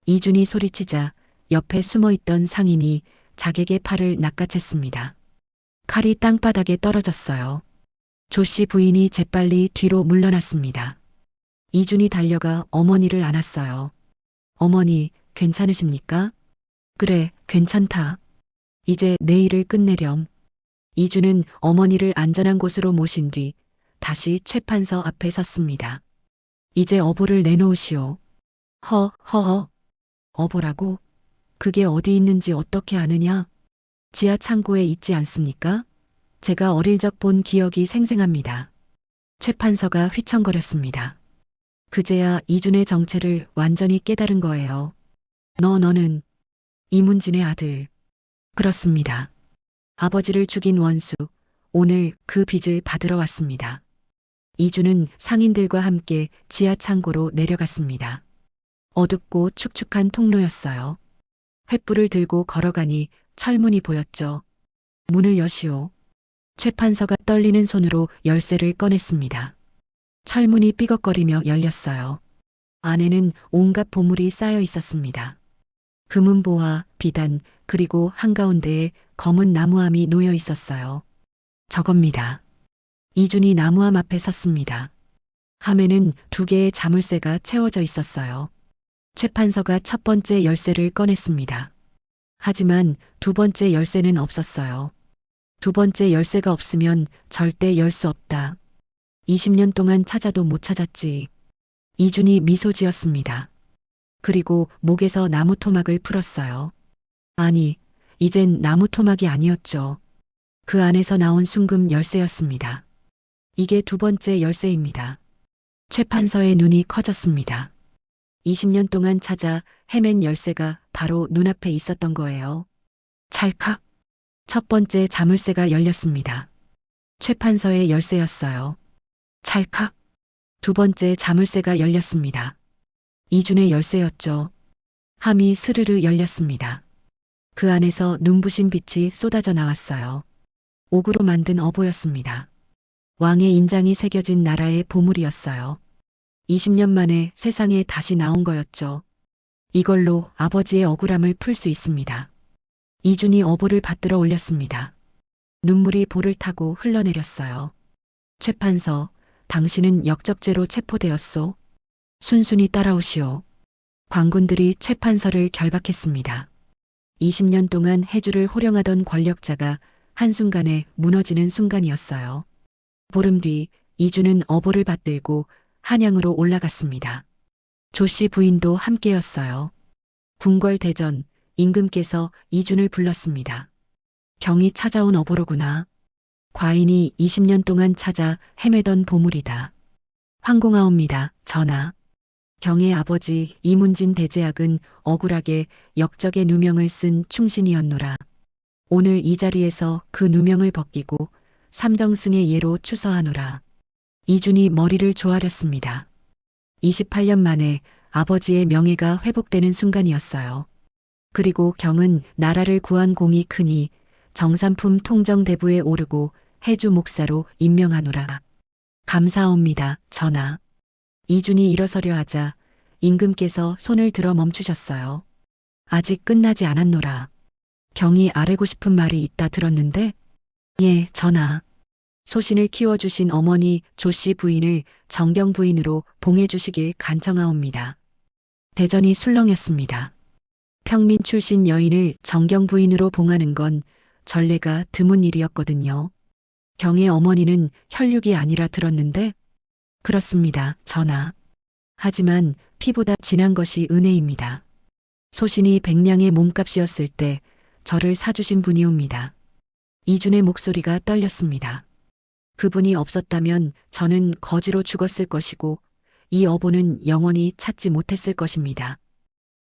이준이 소리치자 옆에 숨어있던 상인이 자객의 팔을 낚아챘습니다. 칼이 땅바닥에 떨어졌어요. 조 씨 부인이 재빨리 뒤로 물러났습니다. 이준이 달려가 어머니를 안았어요. 어머니, 괜찮으십니까? 그래, 괜찮다. 이제 내 일을 끝내렴. 이준은 어머니를 안전한 곳으로 모신 뒤 다시 최 판서 앞에 섰습니다. 이제 어보를 내놓으시오. 허허허. 어보라고? 그게 어디 있는지 어떻게 아느냐? 지하 창고에 있지 않습니까? 제가 어릴 적 본 기억이 생생합니다. 최 판서가 휘청거렸습니다. 그제야 이준의 정체를 완전히 깨달은 거예요. 너는 이문진의 아들. 그렇습니다. 아버지를 죽인 원수, 오늘 그 빚을 받으러 왔습니다. 이준은 상인들과 함께 지하 창고로 내려갔습니다. 어둡고 축축한 통로였어요. 횃불을 들고 걸어가니 철문이 보였죠. 문을 여시오. 최 판서가 떨리는 손으로 열쇠를 꺼냈습니다. 철문이 삐걱거리며 열렸어요. 안에는 온갖 보물이 쌓여 있었습니다. 금은보화, 비단, 그리고 한가운데에 검은 나무함이 놓여 있었어요. 저겁니다. 이준이 나무함 앞에 섰습니다. 함에는 2개의 자물쇠가 채워져 있었어요. 최판서가 첫 번째 열쇠를 꺼냈습니다. 하지만 2번째 열쇠는 없었어요. 2번째 열쇠가 없으면 절대 열 수 없다. 20년 동안 찾아도 못 찾았지. 이준이 미소 지었습니다. 그리고 목에서 나무 토막을 풀었어요. 아니, 이젠 나무 토막이 아니었죠. 그 안에서 나온 순금 열쇠였습니다. 이게 2번째 열쇠입니다. 최판서의 눈이 커졌습니다. 20년 동안 찾아 헤맨 열쇠가 바로 눈앞에 있었던 거예요. 찰칵. 첫 번째 자물쇠가 열렸습니다. 최판서의 열쇠였어요. 찰칵. 2번째 자물쇠가 열렸습니다. 이준의 열쇠였죠. 함이 스르르 열렸습니다. 그 안에서 눈부신 빛이 쏟아져 나왔어요. 옥으로 만든 어보였습니다. 왕의 인장이 새겨진 나라의 보물이었어요. 20년 만에 세상에 다시 나온 거였죠. 이걸로 아버지의 억울함을 풀 수 있습니다. 이준이 어보를 받들어 올렸습니다. 눈물이 볼을 타고 흘러내렸어요. 최판서, 당신은 역적죄로 체포되었소. 순순히 따라오시오. 관군들이 최판서를 결박했습니다. 20년 동안 해주를 호령하던 권력자가 한순간에 무너지는 순간이었어요. 보름 뒤 이준은 어보를 받들고 한양으로 올라갔습니다. 조씨 부인도 함께였어요. 궁궐대전, 임금께서 이준을 불렀습니다. 경이 찾아온 어보로구나. 과인이 20년 동안 찾아 헤매던 보물이다. 황공하옵니다, 전하. 경의 아버지 이문진 대제학은 억울하게 역적의 누명을 쓴 충신이었노라. 오늘 이 자리에서 그 누명을 벗기고 삼정승의 예로 추서하노라. 이준이 머리를 조아렸습니다. 28년 만에 아버지의 명예가 회복되는 순간이었어요. 그리고 경은 나라를 구한 공이 크니 정삼품 통정대부에 오르고 해주 목사로 임명하노라. 감사옵니다, 전하. 이준이 일어서려 하자 임금께서 손을 들어 멈추셨어요. 아직 끝나지 않았노라. 경이 아뢰고 싶은 말이 있다 들었는데? 예, 전하. 소신을 키워주신 어머니 조씨 부인을 정경 부인으로 봉해주시길 간청하옵니다. 대전이 술렁였습니다. 평민 출신 여인을 정경 부인으로 봉하는 건 전례가 드문 일이었거든요. 경의 어머니는 혈육이 아니라 들었는데? 그렇습니다, 전하. 하지만 피보다 진한 것이 은혜입니다. 소신이 100냥의 몸값이었을 때 저를 사주신 분이옵니다. 이준의 목소리가 떨렸습니다. 그분이 없었다면 저는 거지로 죽었을 것이고 이 어보는 영원히 찾지 못했을 것입니다.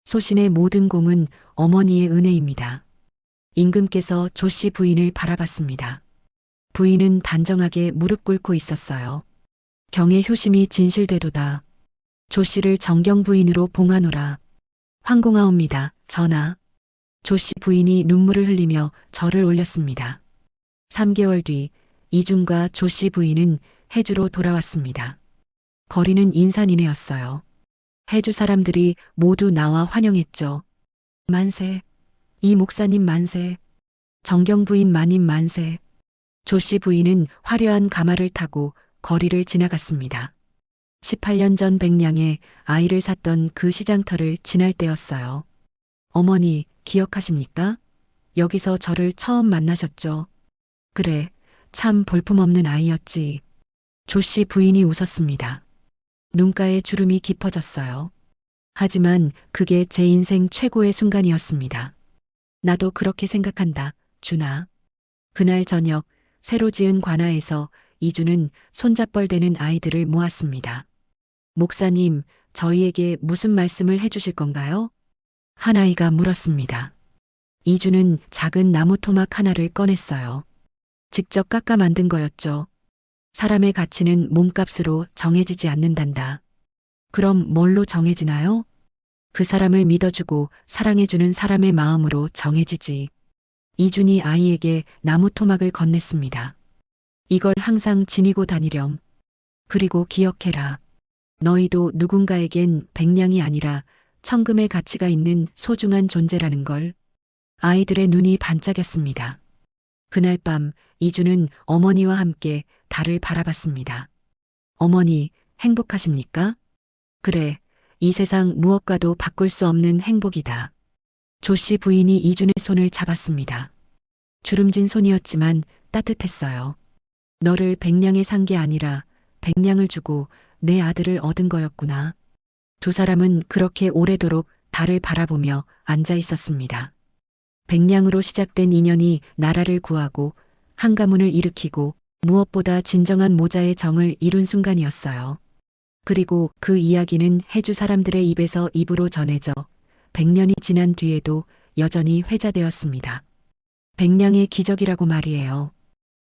소신의 모든 공은 어머니의 은혜입니다. 임금께서 조씨 부인을 바라봤습니다. 부인은 단정하게 무릎 꿇고 있었어요. 경의 효심이 진실되도다. 조씨를 정경 부인으로 봉하노라. 황공하옵니다, 전하. 조씨 부인이 눈물을 흘리며 절을 올렸습니다. 3개월 뒤 이준과 조씨 부인은 해주로 돌아왔습니다. 거리는 인산인해였어요. 해주 사람들이 모두 나와 환영했죠. 만세. 이 목사님 만세. 정경 부인 마님 만세. 조씨 부인은 화려한 가마를 타고 거리를 지나갔습니다. 18년 전 100냥에 아이를 샀던 그 시장터를 지날 때였어요. 어머니, 기억하십니까? 여기서 저를 처음 만나셨죠? 그래, 참 볼품없는 아이였지. 조씨 부인이 웃었습니다. 눈가에 주름이 깊어졌어요. 하지만 그게 제 인생 최고의 순간이었습니다. 나도 그렇게 생각한다, 준아. 그날 저녁 새로 지은 관아에서 이준은 손잡벌대는 아이들을 모았습니다. 목사님, 저희에게 무슨 말씀을 해주실 건가요? 한 아이가 물었습니다. 이준은 작은 나무 토막 하나를 꺼냈어요. 직접 깎아 만든 거였죠. 사람의 가치는 몸값으로 정해지지 않는단다. 그럼 뭘로 정해지나요? 그 사람을 믿어주고 사랑해주는 사람의 마음으로 정해지지. 이준이 아이에게 나무 토막을 건넸습니다. 이걸 항상 지니고 다니렴. 그리고 기억해라. 너희도 누군가에겐 백냥이 아니라 천금의 가치가 있는 소중한 존재라는 걸. 아이들의 눈이 반짝였습니다. 그날 밤 이주는 어머니와 함께 달을 바라봤습니다. 어머니, 행복하십니까? 그래, 이 세상 무엇과도 바꿀 수 없는 행복이다. 조씨 부인이 이준의 손을 잡았습니다. 주름진 손이었지만 따뜻했어요. 너를 백냥에 산 게 아니라 백냥을 주고 내 아들을 얻은 거였구나. 두 사람은 그렇게 오래도록 달을 바라보며 앉아 있었습니다. 백냥으로 시작된 인연이 나라를 구하고 한가문을 일으키고 무엇보다 진정한 모자의 정을 이룬 순간이었어요. 그리고 그 이야기는 해주 사람들의 입에서 입으로 전해져 100년이 지난 뒤에도 여전히 회자되었습니다. 백냥의 기적이라고 말이에요.